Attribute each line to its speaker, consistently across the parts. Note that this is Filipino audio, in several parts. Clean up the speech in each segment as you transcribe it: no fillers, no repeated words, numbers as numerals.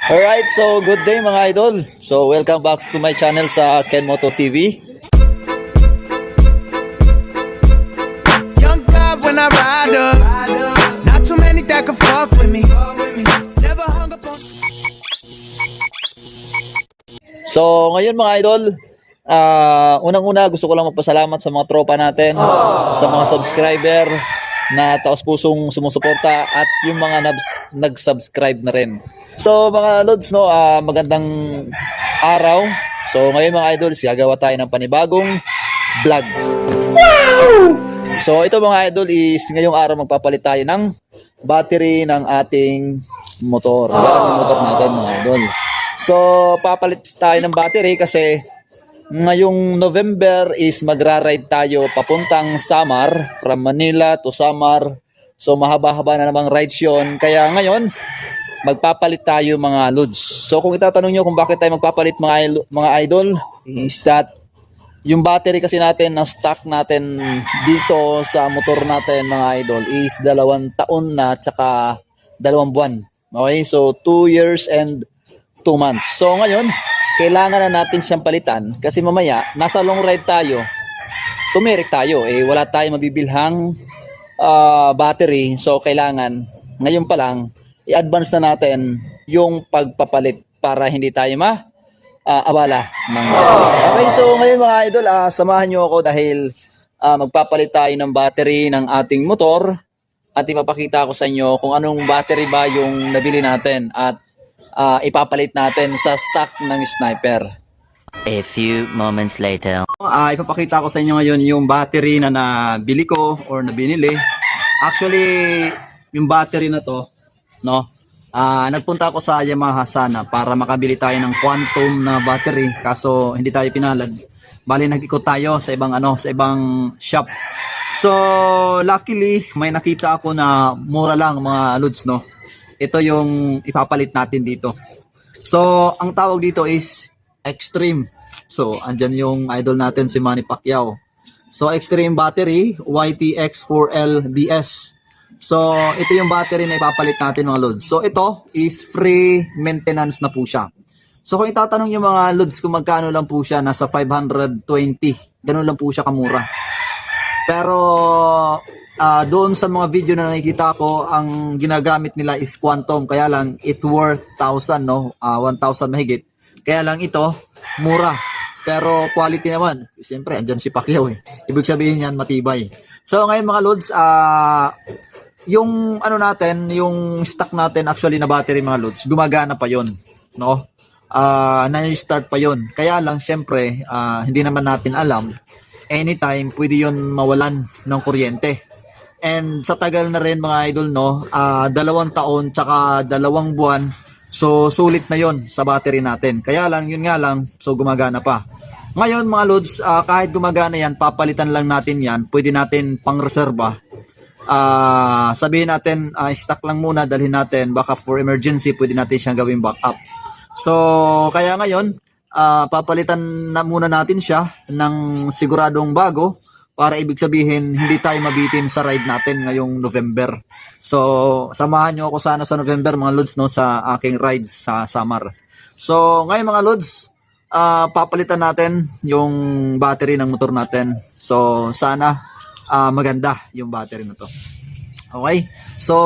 Speaker 1: Alright, so good day mga idol. So welcome back to my channel sa Ken Moto TV.
Speaker 2: Young God when I ride up, not too many that can fuck with me. Never hung up on.
Speaker 1: So ngayon mga idol, unang-una gusto ko lang magpasalamat sa mga tropa natin, sa mga subscriber na taos pusong sumusuporta at yung mga nag-subscribe na rin. So mga lods, no, magandang araw. So ngayon mga idol, gagawa tayo ng panibagong vlog. So ito mga idol is ngayong araw magpapalit tayo ng battery ng ating motor. Yung motor natin mga idol. So papalit tayo ng battery kasi ngayong November is magra-ride tayo papuntang Samar, from Manila to Samar. So mahaba-haba na namang rides yun. Kaya ngayon magpapalit tayo mga lods. So kung itatanong nyo kung bakit tayo magpapalit mga idol, is that yung battery kasi natin na stock natin dito sa motor natin mga idol is 2 taon na tsaka 2 buwan. Okay, so 2 years and 2 months. So ngayon, kailangan na natin siyang palitan kasi mamaya nasa long ride tayo, tumirik tayo, wala tayong mabibilhang battery. So kailangan ngayon pa lang i-advance na natin yung pagpapalit para hindi tayo abala ng battery. Okay, so ngayon mga idol, samahan nyo ako dahil magpapalit tayo ng battery ng ating motor at ipapakita ko sa inyo kung anong battery ba yung nabili natin at ipapalit natin sa stock ng Sniper.
Speaker 3: A few moments later.
Speaker 1: Ipapakita ko sa inyo ngayon yung battery na nabili ko or na binili. Actually, yung battery na to, no? Nagpunta ako sa Yamaha sana para makabili tayo ng quantum na battery, kaso hindi tayo pinalad. Bali nag-ikot tayo sa ibang sa ibang shop. So luckily may nakita ako na mura lang mga lods, no. Ito yung ipapalit natin dito. So ang tawag dito is Extreme. So andyan yung idol natin si Manny Pacquiao. So Extreme battery YTX4L BS. So, ito yung battery na ipapalit natin mga lods. So, ito is free maintenance na po siya. So, kung itatanong yung mga lods kung magkano lang po siya, nasa 520. Ganun lang po siya kamura. Pero, doon sa mga video na nakikita ko, ang ginagamit nila is quantum. Kaya lang, it worth 1,000, no? 1,000 mahigit. Kaya lang ito, mura. Pero quality naman. Siyempre, andyan si Pacquiao Ibig sabihin yan, matibay. So, ngayon mga lods, yung natin, yung stock natin actually na battery mga lods, gumagana pa yon, no? Na-start pa yon. Kaya lang syempre, hindi naman natin alam, anytime pwede yon mawalan ng kuryente. And sa tagal na rin mga idol, no, 2 taon tsaka 2 buwan, so sulit na yon sa battery natin. Kaya lang, yun nga lang, so gumagana pa. Ngayon mga lods, kahit gumagana yan, papalitan lang natin yan, pwede natin pang-reserva. Sabihin natin stock lang muna, dalhin natin baka for emergency pwede natin siyang gawing backup. So kaya ngayon papalitan na muna natin siya ng siguradong bago para ibig sabihin hindi tayo mabitin sa ride natin ngayong November. So samahan nyo ako sana sa November mga lods, no, sa aking rides sa Samar. So ngayon mga lods, papalitan natin yung battery ng motor natin. So sana maganda yung battery na to. Okay? So,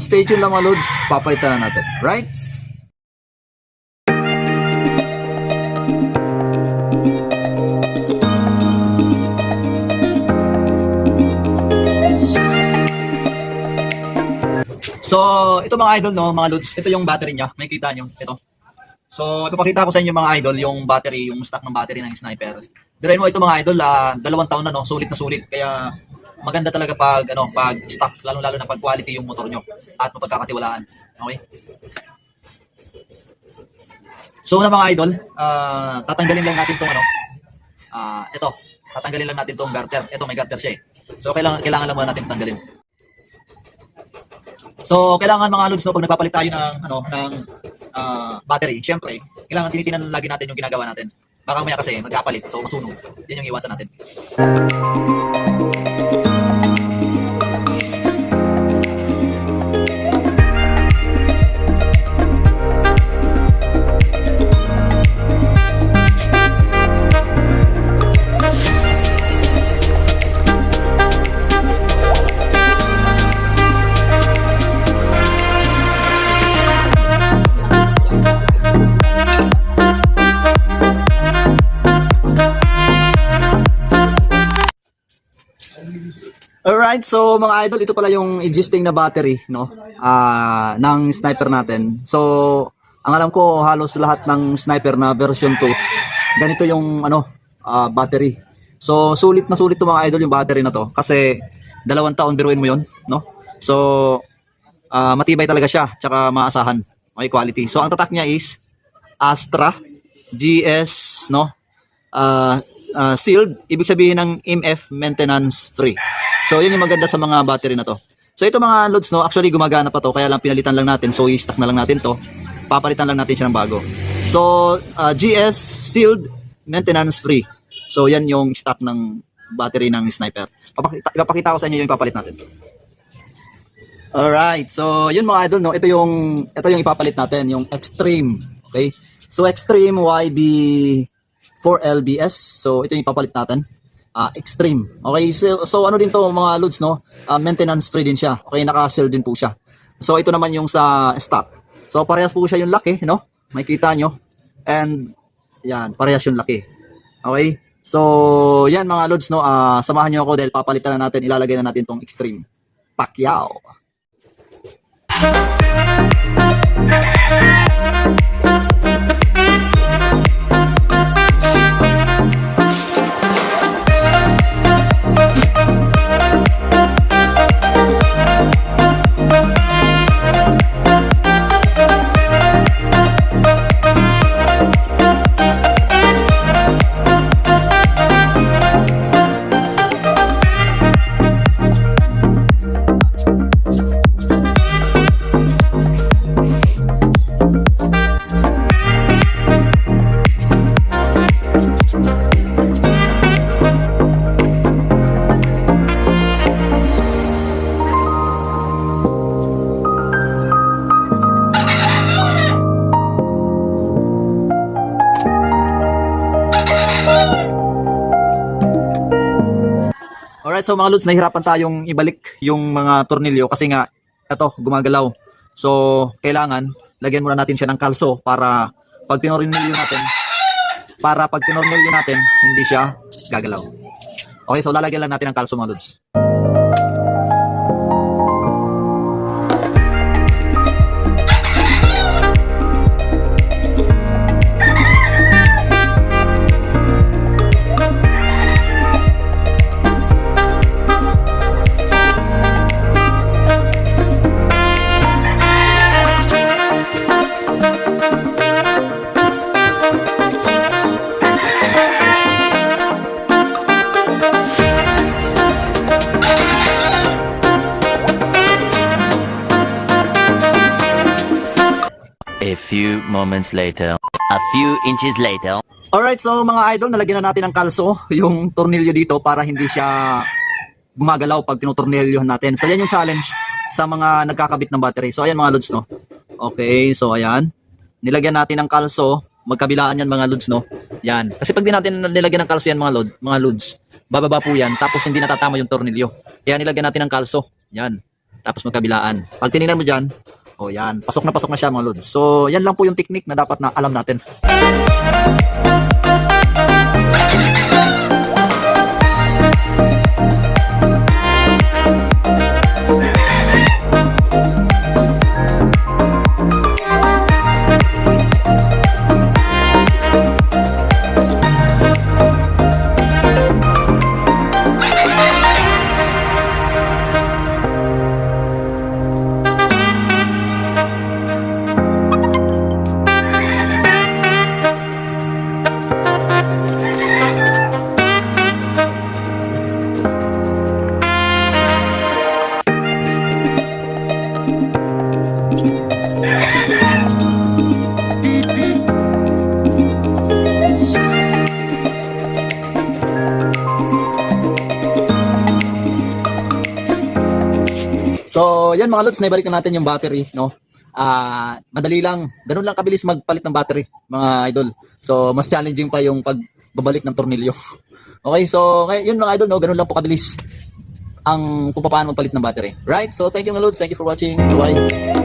Speaker 1: stay tuned lang mga lods. Papalitan na natin. Right? So, ito mga idol, no, mga lods. Ito yung battery niya. May kita nyo. Ito. So, ipapakita ko sa inyo mga idol yung battery, yung stock ng battery ng Sniper. Pero mo ito mga idol, 2 taon na, no, sulit na sulit. Kaya maganda talaga pag stock, lalo na pag quality yung motor nyo at mapagkakatiwalaan. Okay? So una mga idol, tatanggalin lang natin tong ito, tatanggalin lang natin tong garter. Ito may garter siya So kailangan lang muna natin tanggalin. So kailangan mga lods, no, pag nagpapalit tayo ng battery, syempre, kailangan tinitinan lagi natin yung ginagawa natin. Baka maya kasi magkapalit, so masunog. Yan yung iwasan natin. Alright, so mga idol, ito pala yung existing na battery, no? Ng sniper natin. So, ang alam ko, halos lahat ng sniper na version 2, ganito yung battery. So, sulit na sulit to mga idol yung battery na to. Kasi, 2 taon biruin mo yun, no? So, matibay talaga siya, tsaka maasahan. Okay, quality. So, ang tatak niya is Astra GS, no? Sealed, ibig sabihin ng MF maintenance free. So, yun yung maganda sa mga battery na to. So, ito mga loads, no, actually gumagana pa to, kaya lang pinalitan lang natin. So, i-stock na lang natin to. Papalitan lang natin siya ng bago. So, GS sealed, maintenance free. So, yan yung stock ng battery ng sniper. Ipapakita ko sa inyo yung ipapalit natin. Alright, so yun mga idol, no, ito yung ipapalit natin, yung Extreme. Okay, so Extreme YB 4LBS. So, ito yung ipapalit natin. Extreme. Okay, so ano din to mga loads, no? Maintenance free din siya. Okay, naka-seal din po siya. So, ito naman yung sa stock. So, parehas po siya yung laki, no? Makikita nyo. And, yan, parehas yung laki. Okay? So, yan mga loads, no? Samahan nyo ako dahil papalitan na natin, ilalagay na natin tong Extreme. Pacquiao. Alright, so mga lods, nahihirapan tayong ibalik yung mga tornilyo kasi nga, ito, gumagalaw. So, kailangan, lagyan muna natin siya ng kalso para pag tinornilyo natin, hindi siya gagalaw. Okay, so lalagyan lang natin ng kalso mga lods.
Speaker 3: A few moments later. A few inches later.
Speaker 1: Alright, so mga idol, nalagyan na natin ng kalso yung tornilyo dito para hindi siya gumagalaw pag tinutornilyohan natin. So yan yung challenge sa mga nagkakabit ng battery. So ayan mga lods, no. Okay, so ayan. Nilagyan natin ng kalso, magkabilaan yan mga lods, no. Yan. Kasi pag di natin nilagyan ng kalso yan mga lods, bababa po yan tapos hindi natatama yung tornilyo. Kaya nilagyan natin ng kalso. Yan. Tapos magkabilaan. Pag tinignan mo diyan, oh yan, pasok na siya mga lods. So yan lang po yung technique na dapat na alam natin. So, yan mga lods, naibalik na natin yung battery, no? Madali lang, ganun lang kabilis magpalit ng battery, mga idol. So, mas challenging pa yung pagbabalik ng tornilyo. Okay, so, yun mga idol, no? Ganun lang po kabilis ang kung paano magpalit ng battery. Right? So, thank you mga lods, thank you for watching. Bye-bye.